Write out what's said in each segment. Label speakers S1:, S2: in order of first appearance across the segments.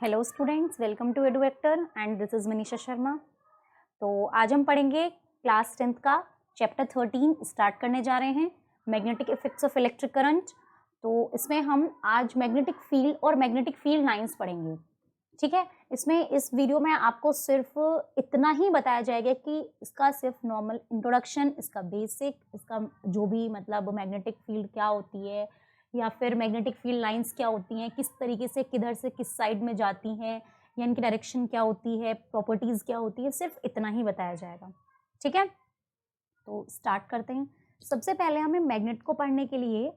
S1: Hello students, welcome to Eduvector and this is Manisha Sharma. तो आज हम पढ़ेंगे क्लास 10th का चैप्टर 13 स्टार्ट करने जा रहे हैं, magnetic effects of electric current. तो इसमें हम आज मैग्नेटिक फील्ड और मैग्नेटिक फील्ड लाइंस पढ़ेंगे। ठीक है, इसमें इस वीडियो में आपको सिर्फ इतना ही बताया जाएगा कि इसका सिर्फ नॉर्मल इंट्रोडक्शन, इसका बेसिक, इसका जो भी मतलब मैग्नेटिक फील्ड क्या होती है या फिर मैग्नेटिक फील्ड लाइंस क्या होती हैं, किस तरीके से किधर से किस साइड में जाती हैं या इनकी डायरेक्शन क्या होती है, प्रॉपर्टीज़ क्या होती है, सिर्फ इतना ही बताया जाएगा। ठीक है, तो स्टार्ट करते हैं। सबसे पहले हमें मैग्नेट को पढ़ने के लिए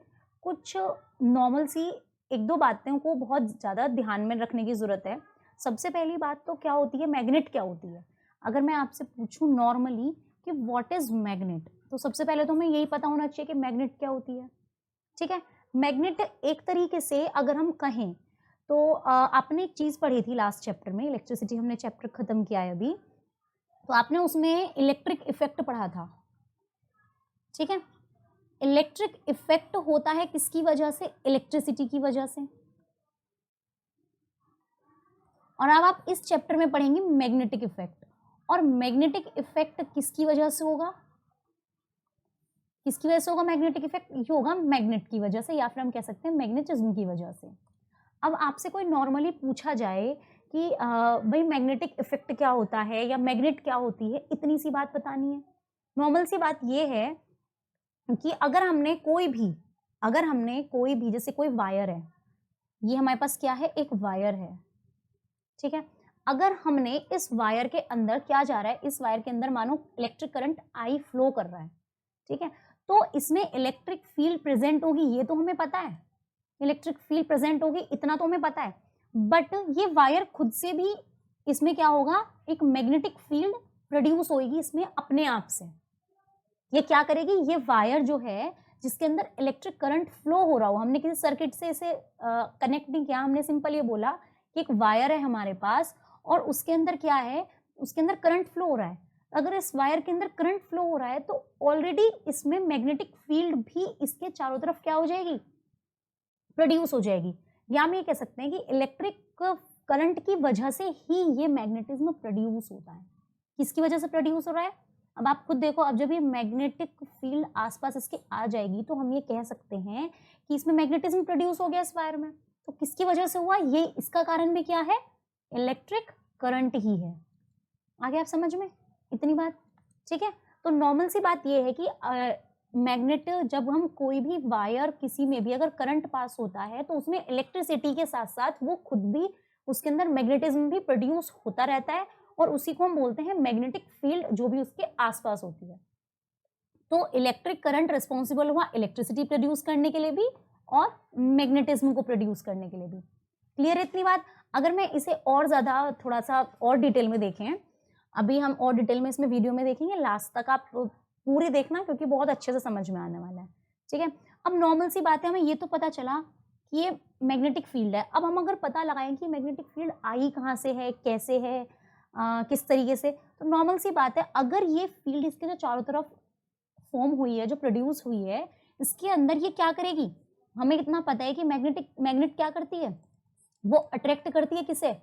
S1: कुछ नॉर्मल सी एक दो बातों को बहुत ज़्यादा ध्यान में रखने की ज़रूरत है। सबसे पहली बात तो क्या होती है, मैग्नेट क्या होती है। अगर मैं आपसे पूछूं नॉर्मली कि व्हाट इज़ मैग्नेट, तो सबसे पहले तो हमें यही पता होना चाहिए कि मैग्नेट क्या होती है। ठीक है, मैग्नेट एक तरीके से अगर हम कहें तो आपने एक चीज़ पढ़ी थी लास्ट चैप्टर में, इलेक्ट्रिसिटी हमने चैप्टर खत्म किया है अभी, तो आपने उसमें इलेक्ट्रिक इफेक्ट पढ़ा था। ठीक है, इलेक्ट्रिक इफेक्ट होता है किसकी वजह से, इलेक्ट्रिसिटी की वजह से। और अब आप इस चैप्टर में पढ़ेंगे मैग्नेटिक इफेक्ट, और मैग्नेटिक इफेक्ट किसकी वजह से होगा, किसकी वजह से होगा मैग्नेटिक इफेक्ट, ये होगा मैग्नेट की वजह से, या फिर हम कह सकते हैं मैग्नेटिज्म की वजह से। अब आपसे कोई नॉर्मली पूछा जाए कि भाई मैग्नेटिक इफेक्ट क्या होता है या मैग्नेट क्या होती है, इतनी सी बात बतानी है। नॉर्मल सी बात ये है कि अगर हमने कोई भी जैसे कोई वायर है, ये हमारे पास क्या है, एक वायर है। ठीक है, अगर हमने इस वायर के अंदर क्या जा रहा है, इस वायर के अंदर मानो इलेक्ट्रिक करंट आई फ्लो कर रहा है। ठीक है, तो इसमें इलेक्ट्रिक फील्ड प्रेजेंट होगी, ये तो हमें पता है, इलेक्ट्रिक फील्ड प्रेजेंट होगी, इतना तो हमें पता है। बट ये वायर खुद से भी, इसमें क्या होगा, एक मैग्नेटिक फील्ड प्रोड्यूस होगी इसमें अपने आप से। ये क्या करेगी, ये वायर जो है जिसके अंदर इलेक्ट्रिक करंट फ्लो हो रहा हो, हमने किसी सर्किट से इसे कनेक्ट नहीं किया, हमने सिंपल ये बोला कि एक वायर है हमारे पास और उसके अंदर क्या है, उसके अंदर करंट फ्लो हो रहा है। अगर इस वायर के अंदर करंट फ्लो हो रहा है तो ऑलरेडी इसमें मैग्नेटिक फील्ड भी इसके चारों तरफ क्या हो जाएगी, प्रोड्यूस हो जाएगी। या हम ये कह सकते हैं कि इलेक्ट्रिक करंट की वजह से ही ये मैग्नेटिज्म प्रोड्यूस होता है। किसकी वजह से प्रोड्यूस हो रहा है, अब आप खुद देखो, अब जब ये मैग्नेटिक फील्ड आसपास इसके आ जाएगी तो हम ये कह सकते हैं कि इसमें मैग्नेटिज्म प्रोड्यूस हो गया इस वायर में। तो किसकी वजह से हुआ, ये इसका कारण भी क्या है, इलेक्ट्रिक करंट ही है। आगे आप समझ में इतनी बात। ठीक है, तो नॉर्मल सी बात ये है कि मैग्नेट, जब हम कोई भी वायर किसी में भी अगर करंट पास होता है तो उसमें इलेक्ट्रिसिटी के साथ साथ वो खुद भी उसके अंदर मैग्नेटिज्म भी प्रोड्यूस होता रहता है, और उसी को हम बोलते हैं मैग्नेटिक फील्ड, जो भी उसके आसपास होती है। तो इलेक्ट्रिक करंट रिस्पॉन्सिबल हुआ इलेक्ट्रिसिटी प्रोड्यूस करने के लिए भी और मैग्नेटिज्म को प्रोड्यूस करने के लिए भी। क्लियर है इतनी बात। अगर मैं इसे और ज्यादा थोड़ा सा और डिटेल में देखें, अभी हम और डिटेल में इसमें वीडियो में देखेंगे, लास्ट तक आप पूरी देखना क्योंकि बहुत अच्छे से समझ में आने वाला है। ठीक है, अब नॉर्मल सी बात है, हमें ये तो पता चला कि ये मैग्नेटिक फील्ड है। अब हम अगर पता लगाएं कि मैग्नेटिक फील्ड आई कहाँ से है, कैसे है, किस तरीके से, तो नॉर्मल सी बात है, अगर ये फील्ड इसके जो चारों तरफ फॉर्म हुई है, जो प्रोड्यूस हुई है, इसके अंदर ये क्या करेगी, हमें इतना पता है कि मैग्नेट क्या करती है, वो अट्रैक्ट करती है, किसे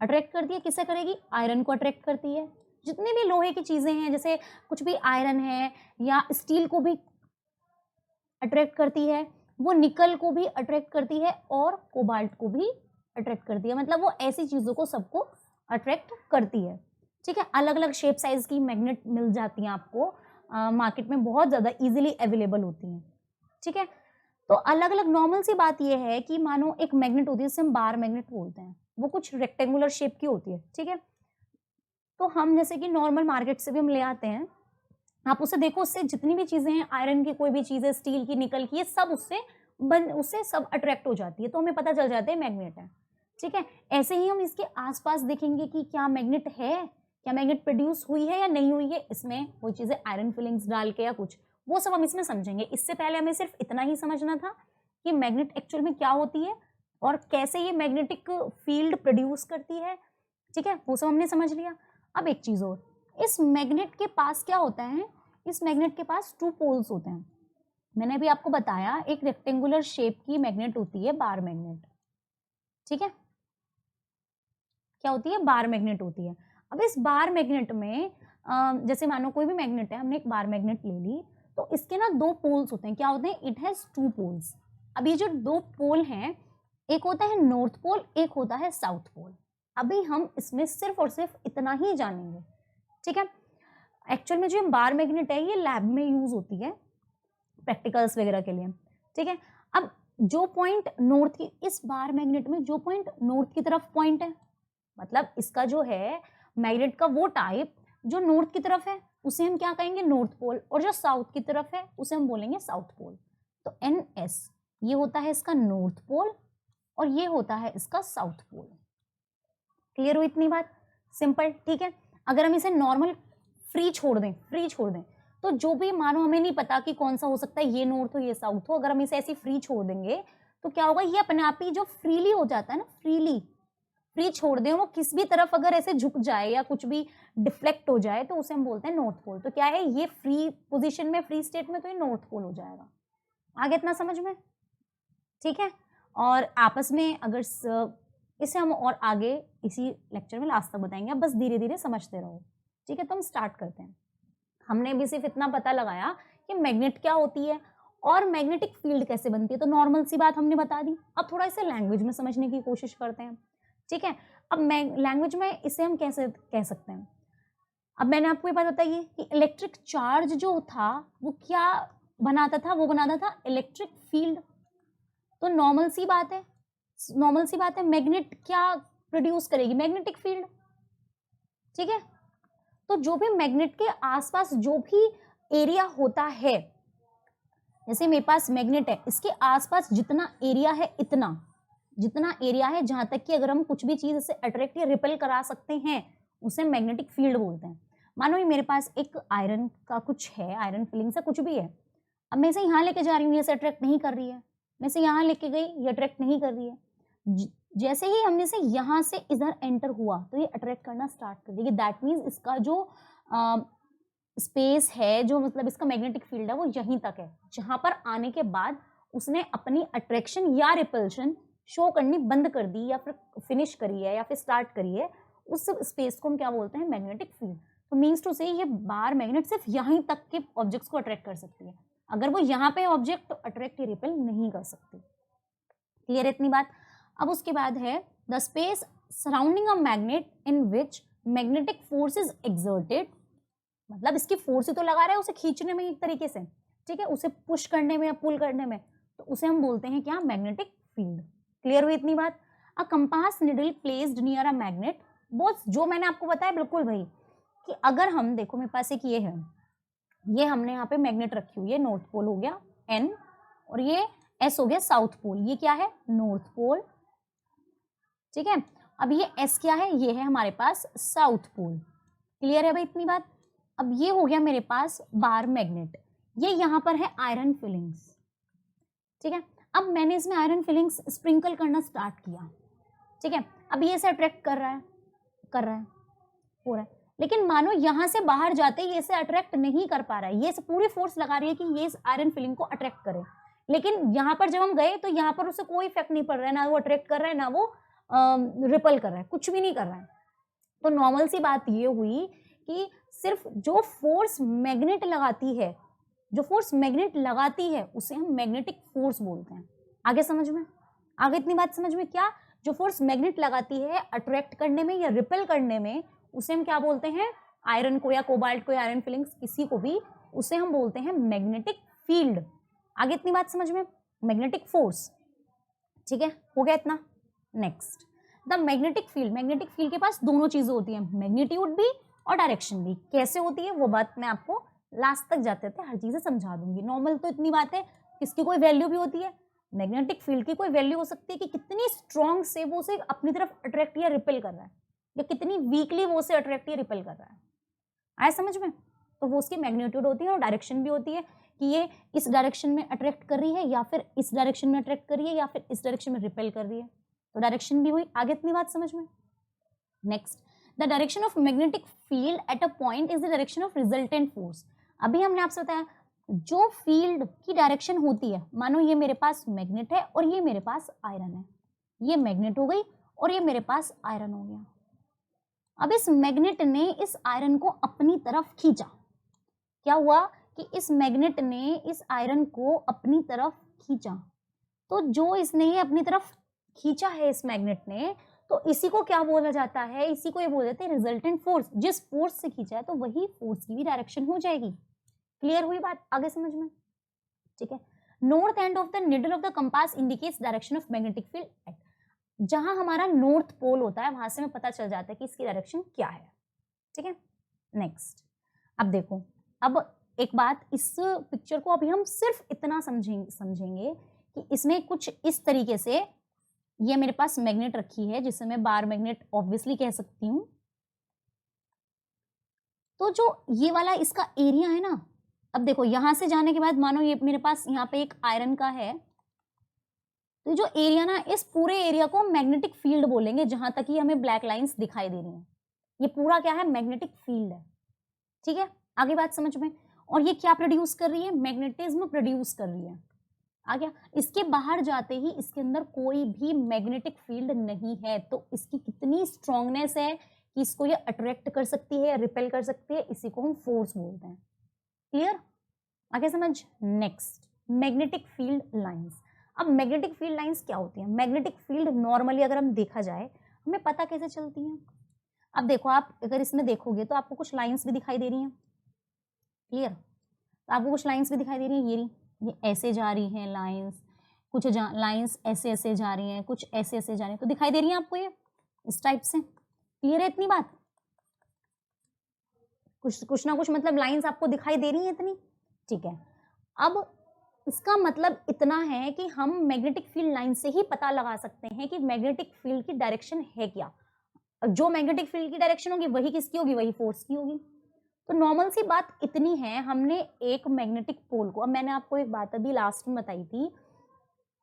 S1: अट्रैक्ट करती है, किसे करेगी, आयरन को अट्रैक्ट करती है। जितनी भी लोहे की चीजें हैं, जैसे कुछ भी आयरन है या स्टील को भी अट्रैक्ट करती है, वो निकल को भी अट्रैक्ट करती है और कोबाल्ट को भी अट्रैक्ट करती है। मतलब वो ऐसी चीजों को सबको अट्रैक्ट करती है। ठीक है, अलग अलग शेप साइज की मैग्नेट मिल जाती हैं आपको, मार्केट में बहुत ज्यादा इजीली अवेलेबल होती हैं। ठीक है, तो अलग अलग नॉर्मल सी बात यह है कि मानो एक मैग्नेट होती है जिसे हम बार मैग्नेट बोलते हैं, वो कुछ रेक्टेंगुलर शेप की होती है। ठीक है, तो हम जैसे कि नॉर्मल मार्केट से भी हम ले आते हैं, आप उसे देखो, उससे जितनी भी चीजें हैं, आयरन की कोई भी चीज है, स्टील की, निकल की, ये सब उससे सब अट्रैक्ट हो जाती है, तो हमें पता चल जाता है मैग्नेट है। ठीक है, ऐसे ही हम इसके आसपास देखेंगे कि क्या मैग्नेट है, क्या मैग्नेट प्रोड्यूस हुई है या नहीं हुई है, इसमें कोई चीजें आयरन फिलिंग्स डाल के या कुछ, वो सब हम इसमें समझेंगे। इससे पहले हमें सिर्फ इतना ही समझना था कि मैग्नेट एक्चुअल में क्या होती है और कैसे ये मैग्नेटिक फील्ड प्रोड्यूस करती है। ठीक है, वो सब हमने समझ लिया। अब एक चीज और, इस मैग्नेट के पास क्या होता है, इस मैग्नेट के पास 2 पोल्स होते हैं। मैंने अभी आपको बताया एक रेक्टेंगुलर शेप की मैग्नेट होती है बार मैग्नेट। ठीक है, क्या होती है, बार मैग्नेट होती है। अब इस बार मैग्नेट में जैसे मानो कोई भी मैग्नेट है, हमने एक बार मैग्नेट ले ली, तो इसके ना दो पोल्स होते हैं, क्या होते हैं, इट हैज टू पोल्स। अब ये जो दो पोल हैं, एक होता है नॉर्थ पोल, एक होता है साउथ पोल। अभी हम इसमें सिर्फ और सिर्फ इतना ही जानेंगे, ठीक है। एक्चुअल में जो बार मैग्नेट है ये लैब में यूज होती है प्रैक्टिकल्स वगैरह के लिए, ठीक है। अब जो पॉइंट नॉर्थ की, इस बार मैग्नेट में जो पॉइंट नॉर्थ की तरफ पॉइंट है, मतलब इसका जो है मैग्नेट का वो टाइप जो नॉर्थ की तरफ है उसे हम क्या कहेंगे, नॉर्थ पोल, और जो साउथ की तरफ है उसे हम बोलेंगे साउथ पोल। तो NS ये होता है इसका नॉर्थ पोल और ये होता है इसका साउथ पोल। क्लियर हुई इतनी बात, सिंपल, ठीक है। अगर हम इसे नॉर्मल फ्री छोड़ दें तो जो भी, मानो हमें नहीं पता कि कौन सा हो सकता है, ये नॉर्थ हो ये साउथ हो, अगर हम इसे ऐसी फ्री छोड़ देंगे तो क्या होगा, ये अपने आप ही जो फ्रीली हो जाता है ना, फ्री छोड़ दें, वो किस भी तरफ अगर ऐसे झुक जाए या कुछ भी डिफ्लेक्ट हो जाए तो उसे हम बोलते हैं नॉर्थ पोल। तो क्या है, ये फ्री पोजीशन में, फ्री स्टेट में, तो ये नॉर्थ पोल हो जाएगा। आगे इतना समझ में, ठीक है। और आपस में अगर इसे हम और आगे इसी लेक्चर में लास्ट तक बताएंगे, अब बस धीरे धीरे समझते रहो, ठीक है। तो हम स्टार्ट करते हैं। हमने भी सिर्फ इतना पता लगाया कि मैग्नेट क्या होती है और मैग्नेटिक फील्ड कैसे बनती है, तो नॉर्मल सी बात हमने बता दी। अब थोड़ा इसे लैंग्वेज में समझने की कोशिश करते हैं, ठीक है। अब लैंग्वेज में इसे हम कैसे कह सकते हैं। अब मैंने आपको ये बात बताई कि इलेक्ट्रिक चार्ज जो था वो क्या बनाता था, वो बनाता था इलेक्ट्रिक फील्ड। तो नॉर्मल सी बात है, मैग्नेट क्या प्रोड्यूस करेगी, मैग्नेटिक फील्ड, ठीक है। तो जो भी मैग्नेट के आसपास जो भी एरिया होता है, जैसे मेरे पास मैग्नेट है, इसके आसपास जितना एरिया है, जितना एरिया है जहां तक कि अगर हम कुछ भी चीज इसे अट्रैक्ट या रिपेल करा सकते हैं उसे मैग्नेटिक फील्ड बोलते हैं। मानो ये मेरे पास एक आयरन का कुछ है, आयरन फिलिंग से कुछ भी है, अब मैं इसे यहाँ लेके जा रही हूँ, ये अट्रैक्ट नहीं कर रही है, मैं इसे यहाँ लेके गई, ये अट्रैक्ट नहीं कर रही है। जैसे ही हमने से यहाँ से इधर एंटर हुआ तो ये अट्रैक्ट करना स्टार्ट कर देगी। दैट मीन्स इसका जो स्पेस है, जो मतलब इसका मैग्नेटिक फील्ड है, वो यहीं तक है, जहां पर आने के बाद उसने अपनी अट्रैक्शन या रिपल्शन शो करनी बंद कर दी या फिर फिनिश करी है या फिर स्टार्ट करी है, उस स्पेस को हम क्या बोलते हैं, मैग्नेटिक फील्ड। तो मीन्स टू से ये बार मैग्नेट सिर्फ यहीं तक के ऑब्जेक्ट्स को अट्रैक्ट कर सकती है, अगर वो यहाँ पे ऑब्जेक्ट तो अट्रैक्ट या रिपेल नहीं कर सकती। क्लियर है इतनी बात। अब उसके बाद है the space surrounding a magnet in which magnetic force is exerted, मतलब इसकी फोर्स ही तो लगा रहा है उसे खींचने में एक तरीके से, ठीक है, उसे पुश करने में या पुल करने में, तो उसे हम बोलते हैं क्या, मैग्नेटिक फील्ड। क्लियर हुई इतनी बात। A compass needle placed near a magnet, बहुत जो मैंने आपको बताया बिल्कुल भाई, कि अगर हम देखो मेरे पास एक ये है, ये हमने यहाँ पे मैग्नेट रखी हुई है, नॉर्थ पोल हो गया N और ये S हो गया साउथ पोल, ये क्या है, नॉर्थ पोल, ठीक है। अब ये S क्या है, ये है हमारे पास साउथ पोल। क्लियर है भाई इतनी बात। अब ये हो गया मेरे पास बार मैग्नेट, ये यहाँ पर है आयरन फिलिंग्स, ठीक है। अब मैंने इसमें आयरन फिलिंग्स स्प्रिंकल करना स्टार्ट किया, ठीक है। अब ये इसे अट्रैक्ट कर रहा है हो रहा है, लेकिन मानो यहाँ से बाहर जाते ये इसे अट्रैक्ट नहीं कर पा रहा है, ये पूरी फोर्स लगा रही है कि ये इस आयरन फिलिंग को अट्रैक्ट करे, लेकिन यहाँ पर जब हम गए तो यहाँ पर उसे कोई इफेक्ट नहीं पड़ रहा है, ना वो अट्रैक्ट कर रहा है ना वो रिपल कर रहा है, कुछ भी नहीं कर रहा है। तो नॉर्मल सी बात ये हुई कि सिर्फ जो फोर्स मैग्नेट लगाती है उसे हम मैग्नेटिक फोर्स बोलते हैं। आगे समझ में, आगे इतनी बात समझ में, क्या जो फोर्स मैग्नेट लगाती है अट्रैक्ट करने में या रिपेल करने में, उसे हम क्या बोलते हैं, आयरन को या कोबाल्ट को या आयरन फिलिंग्स किसी को भी, उसे हम बोलते हैं मैग्नेटिक फील्ड। आगे इतनी बात समझ में, मैग्नेटिक फोर्स, ठीक है, हो गया इतना। नेक्स्ट द मैग्नेटिक फील्ड के पास दोनों चीजें होती हैं, मैग्नीट्यूड भी और डायरेक्शन भी। कैसे होती है वो बात मैं आपको लास्ट तक जाते थे हर चीजें समझा दूंगी। नॉर्मल तो इतनी बात है, इसकी कोई वैल्यू भी होती है, मैग्नेटिक फील्ड की कोई वैल्यू हो सकती है कि कितनी स्ट्रॉन्ग से वो उसे अपनी तरफ अट्रैक्ट या रिपेल कर रहा है, या कितनी वीकली वो उसे अट्रैक्ट या रिपेल कर रहा है। आया समझ में। तो वो उसकी मैग्नीट्यूड होती है और डायरेक्शन भी होती है कि ये इस डायरेक्शन में अट्रैक्ट कर रही है या फिर इस डायरेक्शन में अट्रैक्ट कर रही है या फिर इस डायरेक्शन में रिपेल कर रही है, तो डायरेक्शन भी हुई। आगे इतनी बात समझ में। Next the direction of magnetic field at a point is the direction of resultant force. अभी हमने आपसे बताया जो फील्ड की डायरेक्शन होती है, मानो ये मेरे पास मैग्नेट है और ये मेरे पास आयरन है, ये मैग्नेट हो गई और ये मेरे पास आयरन हो गया, अब इस मैग्नेट ने इस आयरन को अपनी तरफ खींचा। क्या हुआ कि इस मैग्नेट ने इस आयरन को अपनी तरफ खींचा। तो जो इसने ये अपनी तरफ खींचा है इस मैग्नेट ने, तो इसी को क्या बोला जाता है, इसी को ये बोल देते हैं रिजल्टेंट फोर्स। जिस फोर्स से खींचा है तो वही फोर्स की भी डायरेक्शन हो जाएगी। क्लियर हुई बात, आगे समझ में? ठीक है। North end of the needle of the compass indicates direction of magnetic field at. जहां हमारा नॉर्थ पोल होता है वहां से हमें पता चल जाता है कि इसकी डायरेक्शन क्या है। ठीक है, नेक्स्ट। अब देखो, अब एक बात, इस पिक्चर को अभी हम सिर्फ इतना समझेंगे कि इसमें कुछ इस तरीके से, ये मेरे पास मैग्नेट रखी है जिसे मैं बार मैग्नेट ऑब्वियसली कह सकती हूं। तो जो ये वाला इसका एरिया है ना, अब देखो यहां से जाने के बाद मानो ये मेरे पास यहाँ पे एक आयरन का है, तो जो एरिया ना, इस पूरे एरिया को मैग्नेटिक फील्ड बोलेंगे। जहां तक ही हमें ब्लैक लाइंस दिखाई दे रही हैं, ये पूरा क्या है, मैग्नेटिक फील्ड है। ठीक है, आगे बात समझ में। और ये क्या प्रोड्यूस कर रही है, मैग्नेटिज्म प्रोड्यूस कर रही है। आ गया। इसके बाहर जाते ही इसके अंदर कोई भी मैग्नेटिक फील्ड नहीं है, तो इसकी कितनी स्ट्रांगनेस है कि इसको ये अट्रैक्ट कर सकती है या रिपेल कर सकती है, इसी को हम फोर्स बोलते हैं। क्लियर, आगे समझ। Next, magnetic field lines. अब मैग्नेटिक फील्ड लाइंस क्या होती है? मैग्नेटिक फील्ड नॉर्मली अगर हम देखा जाए, हमें पता कैसे चलती है। अब देखो, आप अगर इसमें देखोगे तो आपको कुछ लाइंस भी दिखाई दे रही हैं। क्लियर, तो आपको कुछ लाइंस भी दिखाई दे रही है, ये ऐसे जा रही हैं लाइंस, कुछ लाइंस ऐसे ऐसे जा रही हैं, कुछ ऐसे ऐसे जा रही हैं, तो दिखाई दे रही है आपको ये इस टाइप से। क्लियर है इतनी बात? कुछ ना कुछ मतलब लाइंस आपको दिखाई दे रही है इतनी। ठीक है, अब इसका मतलब इतना है कि हम मैग्नेटिक फील्ड लाइन से ही पता लगा सकते हैं कि मैग्नेटिक फील्ड की डायरेक्शन है क्या। जो मैग्नेटिक फील्ड की डायरेक्शन होगी वही किसकी होगी, वही फोर्स की होगी। तो नॉर्मल सी बात इतनी है, हमने एक मैग्नेटिक पोल को, अब मैंने आपको एक बात अभी लास्ट में बताई थी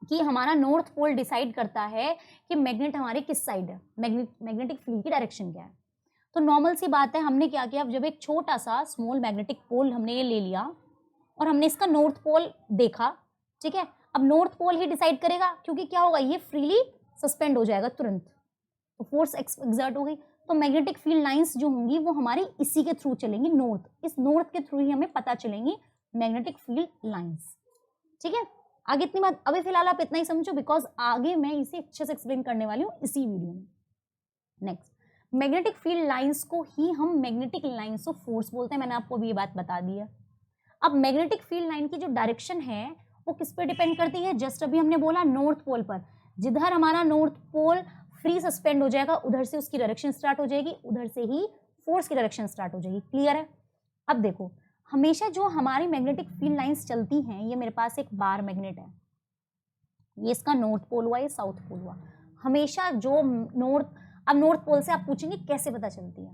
S1: कि हमारा नॉर्थ पोल डिसाइड करता है कि मैग्नेट हमारे किस साइड है, मैग्नेटिक फील्ड की डायरेक्शन क्या है। तो नॉर्मल सी बात है, हमने क्या किया, जब एक छोटा सा स्मॉल मैग्नेटिक पोल हमने ये ले लिया और हमने इसका नॉर्थ पोल देखा। ठीक है, अब नॉर्थ पोल ही डिसाइड करेगा, क्योंकि क्या होगा, ये फ्रीली सस्पेंड हो जाएगा तुरंत, तो फोर्स एक्सर्ट हो गई। तो मैग्नेटिक फील्ड लाइंस जो होंगी वो हमारी इसी के थ्रू चलेंगी, नॉर्थ, इस नॉर्थ के थ्रू ही हमें पता चलेंगी मैग्नेटिक फील्ड लाइंस। ठीक है, आगे इतनी बात, अभी फिलहाल आप इतना ही समझो, बिकॉज आगे मैं इसे अच्छे से एक्सप्लेन करने वाली हूँ इसी वीडियो में। नेक्स्ट, मैग्नेटिक फील्ड लाइंस को ही हम मैग्नेटिक लाइंस ऑफ फोर्स बोलते हैं। मैंने आपको अभी ये बात बता दी है। अब मैग्नेटिक फील्ड लाइन की जो डायरेक्शन है वो किस पे डिपेंड करती है, जस्ट अभी हमने बोला नॉर्थ पोल पर। जिधर हमारा नॉर्थ पोल फ्री सस्पेंड हो जाएगा, उधर से उसकी डायरेक्शन स्टार्ट हो जाएगी, उधर से ही फोर्स की डायरेक्शन स्टार्ट हो जाएगी। क्लियर है? अब देखो, हमेशा जो हमारी मैग्नेटिक फील्ड लाइंस चलती हैं, ये मेरे पास एक बार मैग्नेट है, ये इसका नॉर्थ पोल हुआ, ये साउथ पोल हुआ। हमेशा जो नॉर्थ, अब नॉर्थ पोल से आप पूछेंगे कैसे पता चलती है।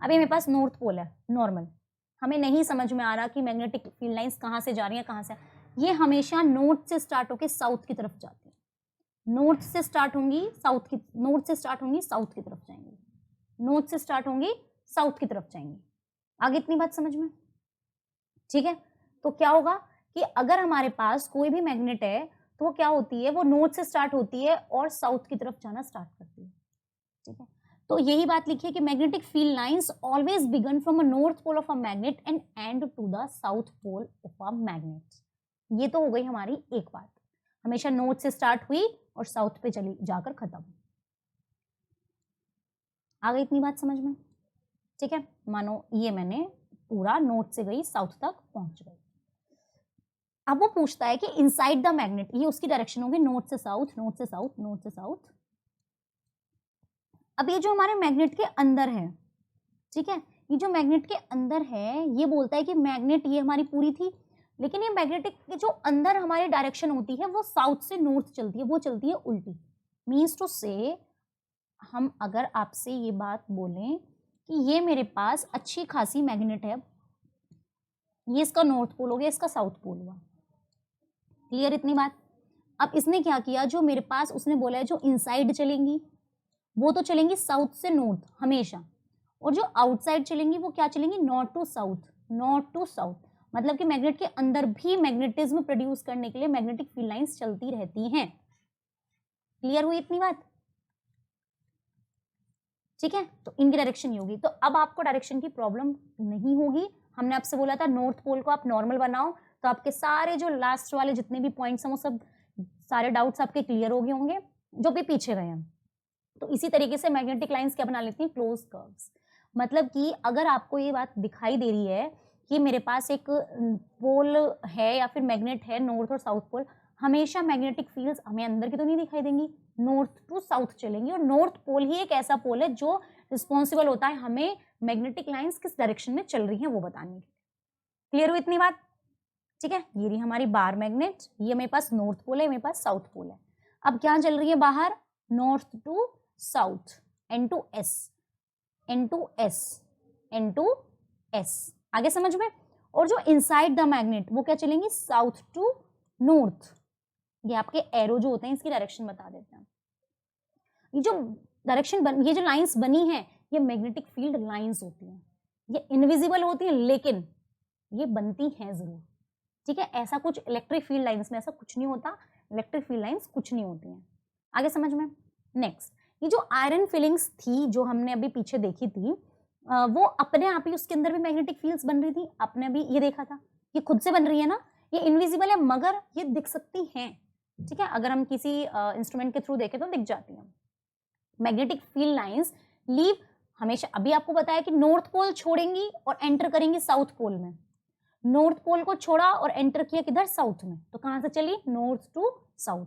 S1: अभी मेरे पास नॉर्थ पोल है नॉर्मल, हमें नहीं समझ में आ रहा कि मैग्नेटिक फील्ड लाइंस कहाँ से जा रही हैं, कहाँ से, ये हमेशा नॉर्थ से स्टार्ट होकर साउथ की तरफ जाती है। नॉर्थ से स्टार्ट होंगी साउथ की, नॉर्थ से स्टार्ट होंगी साउथ की तरफ जाएंगी, नॉर्थ से स्टार्ट होंगी साउथ की तरफ जाएंगी। आगे इतनी बात समझ में? ठीक है, तो क्या होगा कि अगर हमारे पास कोई भी मैग्नेट है तो वो क्या होती है, वो नॉर्थ से स्टार्ट होती है और साउथ की तरफ जाना स्टार्ट करती है। ठीक है, तो यही बात लिखिए कि magnetic field lines always begin from a north pole of a magnet and and to the south pole of a magnet. ये तो हो गई हमारी एक बात, हमेशा नॉर्थ से स्टार्ट हुई और साउथ पे चली जाकर खत्म। आ गई इतनी बात समझ में? ठीक है, मानो ये मैंने पूरा नॉर्थ से गई साउथ तक पहुंच गई। अब वो पूछता है कि इनसाइड द मैग्नेट, ये उसकी डायरेक्शन होगी नॉर्थ से साउथ, नॉर्थ से साउथ, नॉर्थ से साउथ। अब ये जो हमारे मैग्नेट के अंदर है, ठीक है, ये जो मैग्नेट के अंदर है, ये बोलता है कि मैग्नेट, ये हमारी पूरी थी, लेकिन ये मैग्नेटिक के जो अंदर हमारी डायरेक्शन होती है वो साउथ से नॉर्थ चलती है, वो चलती है उल्टी। मीन्स टू से, हम अगर आपसे ये बात बोलें कि ये मेरे पास अच्छी खासी मैग्नेट है, ये इसका नॉर्थ पोल हो गया, इसका साउथ पोल हुआ। क्लियर इतनी बात? अब इसने क्या किया, जो मेरे पास उसने बोला है जो इनसाइड चलेंगी वो तो चलेंगी साउथ से नॉर्थ हमेशा, और जो आउटसाइड चलेंगी वो क्या चलेंगी, north to south, north to south. मतलब कि मैग्नेट के अंदर भी मैग्नेटिज्म प्रोड्यूस करने के लिए मैग्नेटिक फील्ड लाइंस चलती रहती हैं। क्लियर हुई इतनी बात? ठीक है, तो इनकी डायरेक्शन ये होगी। तो अब आपको डायरेक्शन की प्रॉब्लम नहीं होगी। हमने आपसे बोला था नॉर्थ पोल को आप नॉर्मल बनाओ, तो आपके सारे जो लास्ट वाले जितने भी पॉइंट्स हैं वो सब सारे डाउट्स आपके क्लियर हो गए होंगे जो भी पीछे गए हैं। तो इसी तरीके से मैग्नेटिक लाइंस क्या बना लेती हैं, क्लोज कर्व्स। मतलब कि अगर आपको ये बात दिखाई दे रही है कि मेरे पास एक पोल है या फिर मैग्नेट है, नॉर्थ और साउथ पोल, हमेशा मैग्नेटिक फील्ड्स हमें अंदर की तो नहीं दिखाई देंगी, नॉर्थ टू साउथ चलेंगी, और नॉर्थ पोल ही एक ऐसा पोल है जो रिस्पॉन्सिबल होता है हमें मैग्नेटिक लाइंस किस डायरेक्शन में चल रही हैं वो बताने की। क्लियर हुई इतनी बात? ठीक है, ये रही हमारी बार मैग्नेट, ये मेरे पास नॉर्थ पोल है, मेरे पास साउथ पोल है। अब क्या चल रही है बाहर, north to south, N to S, N to S, N to S, आगे समझ में। और जो इनसाइड द मैग्नेट वो क्या चलेंगी, साउथ टू नॉर्थ। ये आपके एरो जो होते हैं इसकी डायरेक्शन बता देते हैं। ये जो डायरेक्शन ये जो लाइंस बनी है ये मैग्नेटिक फील्ड लाइंस होती हैं, ये इनविजिबल होती हैं लेकिन ये बनती हैं जरूर। ठीक है, ऐसा कुछ इलेक्ट्रिक फील्ड लाइंस में ऐसा कुछ नहीं होता, इलेक्ट्रिक फील्ड लाइंस कुछ नहीं होती हैं। आगे समझ में। नेक्स्ट, ये जो आयरन फिलिंग्स थी जो हमने अभी पीछे देखी थी, वो अपने आप ही उसके अंदर भी मैग्नेटिक फील्ड्स बन रही थी, आपने अभी ये देखा था, ये खुद से बन रही है ना, ये इनविजिबल है मगर ये दिख सकती हैं। ठीक है, अगर हम किसी इंस्ट्रूमेंट के थ्रू देखें तो दिख जाती हैं। मैग्नेटिक फील्ड लाइंस लीव हमेशा, अभी आपको बताया कि नॉर्थ पोल छोड़ेंगी और एंटर करेंगी साउथ पोल में, नॉर्थ पोल को छोड़ा और एंटर किया किधर, साउथ में, तो कहां से चली, नॉर्थ टू साउथ।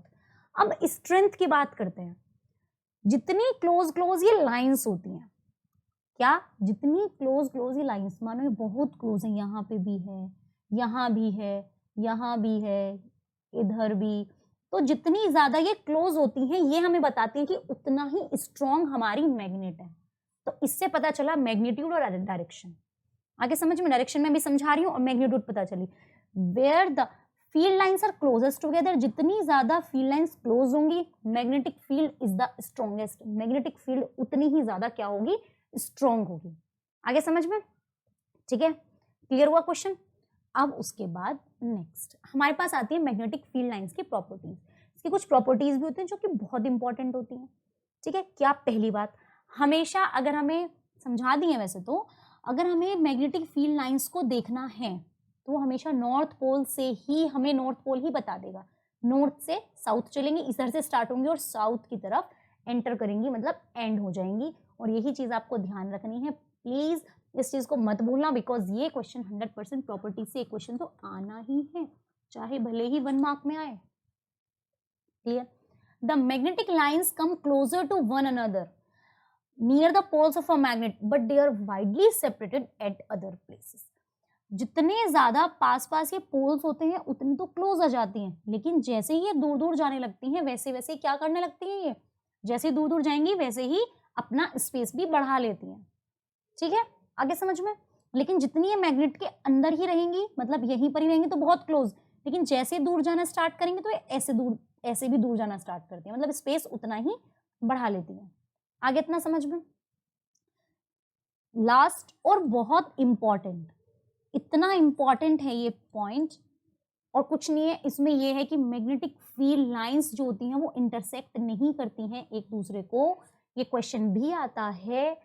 S1: अब स्ट्रेंथ की बात करते हैं, जितनी क्लोज क्लोज ये लाइंस होती हैं, क्या, जितनी क्लोज क्लोज ये लाइंस, मानो ये बहुत क्लोज है, यहाँ पे भी है, यहाँ भी है, यहाँ भी है, इधर भी, तो जितनी ज्यादा ये क्लोज होती हैं ये हमें बताती हैं कि उतना ही स्ट्रॉन्ग हमारी मैग्नेट है। तो इससे पता चला मैग्नीट्यूड और डायरेक्शन। आगे समझ में, डायरेक्शन में भी समझा रही हूँ और मैग्नीट्यूड पता चली। Where the field lines are closest together, जितनी ज्यादा फील्ड लाइंस क्लोज होंगी magnetic field is the strongest, magnetic field उतनी ही ज्यादा क्या होगी, स्ट्रॉन्ग होगी। आगे समझ में, ठीक है, क्लियर हुआ क्वेश्चन। अब उसके बाद नेक्स्ट हमारे पास आती है मैग्नेटिक फील्ड लाइंस की प्रॉपर्टीज। इसकी कुछ प्रॉपर्टीज भी होती हैं जो कि बहुत इंपॉर्टेंट होती हैं। ठीक है, क्या, पहली बात, हमेशा अगर हमें समझा दी है वैसे तो, अगर हमें मैग्नेटिक फील्ड लाइंस को देखना है तो हमेशा नॉर्थ पोल से ही, हमें नॉर्थ पोल ही बता देगा। नॉर्थ से साउथ चलेंगे, इधर से स्टार्ट होंगी और साउथ की तरफ एंटर करेंगी, मतलब एंड हो जाएंगी। और यही चीज आपको ध्यान रखनी है, प्लीज इस चीज को मत भूलना, बिकॉज ये क्वेश्चन 100% प्रॉपर्टी से एक क्वेश्चन तो आना ही है, चाहे भले ही 1 मार्क में आए। Clear, the magnetic lines come closer to one another near the poles of a magnet but they are widely separated at other places. जितने ज्यादा पास पास ये पोल्स होते हैं उतनी तो क्लोज आ जाती हैं, लेकिन जैसे ही ये दूर दूर जाने लगती हैं वैसे वैसे क्या करने लगती हैं, ये जैसे दूर दूर जाएंगी वैसे ही अपना स्पेस भी बढ़ा लेती हैं। ठीक है, आगे समझ में। लेकिन जितनी ये मैग्नेट के अंदर ही रहेंगी, मतलब यहीं पर ही रहेंगी तो बहुत क्लोज, लेकिन जैसे दूर जाना स्टार्ट करेंगे तो ऐसे दूर, ऐसे भी दूर जाना स्टार्ट करती है, मतलब स्पेस उतना ही बढ़ा लेती है। आगे इतना समझ में। लास्ट और बहुत इंपॉर्टेंट, इतना इंपॉर्टेंट है ये पॉइंट और कुछ नहीं है इसमें, ये है कि मैग्नेटिक फील्ड लाइंस जो होती हैं वो इंटरसेक्ट नहीं करती हैं एक दूसरे को। ये क्वेश्चन भी आता है,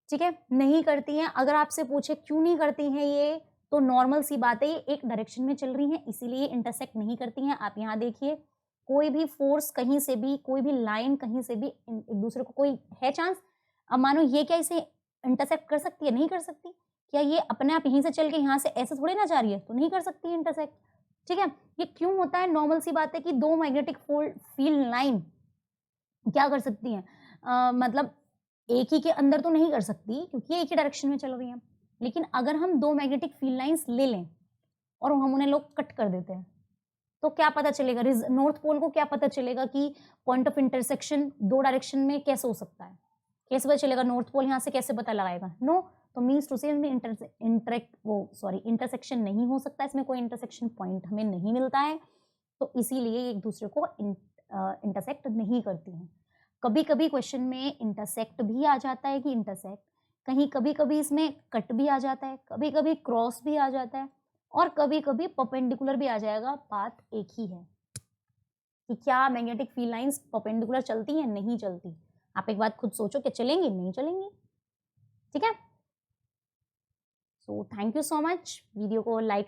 S1: ठीक है, नहीं करती हैं। अगर आपसे पूछे क्यों नहीं करती हैं ये, तो नॉर्मल सी बात है, ये एक डायरेक्शन में चल रही हैं इसीलिए इंटरसेक्ट नहीं करती हैं। आप यहाँ देखिए, कोई भी फोर्स कहीं से भी, कोई भी लाइन कहीं से भी एक दूसरे को कोई है चांस, अब मानो ये क्या इसे इंटरसेक्ट कर सकती है, नहीं कर सकती। क्या ये अपने आप यहीं से चल के यहाँ से ऐसे थोड़ी ना जा रही है, तो नहीं कर सकती इंटरसेक्ट। ठीक है, ये क्यों होता है, नॉर्मल सी बात है कि दो मैग्नेटिक फील्ड लाइन क्या कर सकती हैं, मतलब एक ही के अंदर तो नहीं कर सकती क्योंकि एक ही डायरेक्शन में चल रही हैं। लेकिन अगर हम दो मैग्नेटिक फील्ड लाइंस ले लें और हम उन्हें लोग कट कर देते हैं तो क्या पता चलेगा, नॉर्थ पोल को क्या पता चलेगा कि पॉइंट ऑफ इंटरसेक्शन दो डायरेक्शन में कैसे हो सकता है, कैसे पता चलेगा, नॉर्थ पोल यहाँ से कैसे पता लगाएगा, नो। तो मीन्स टू से इसमें इंटरसेक्शन नहीं हो सकता, इसमें कोई इंटरसेक्शन पॉइंट हमें नहीं मिलता है, तो इसीलिए एक दूसरे को इंटरसेक्ट नहीं करती हैं। कभी कभी क्वेश्चन में इंटरसेक्ट भी आ जाता है कि इंटरसेक्ट, कहीं कभी कभी इसमें कट भी आ जाता है, कभी कभी क्रॉस भी आ जाता है और कभी कभी परपेंडिकुलर भी आ जाएगा। बात एक ही है कि क्या मैग्नेटिक फील्ड लाइंस परपेंडिकुलर चलती हैं, नहीं चलती। आप एक बात खुद सोचो कि चलेंगी, नहीं चलेंगी। ठीक है? So thank you so much. Video को लाइक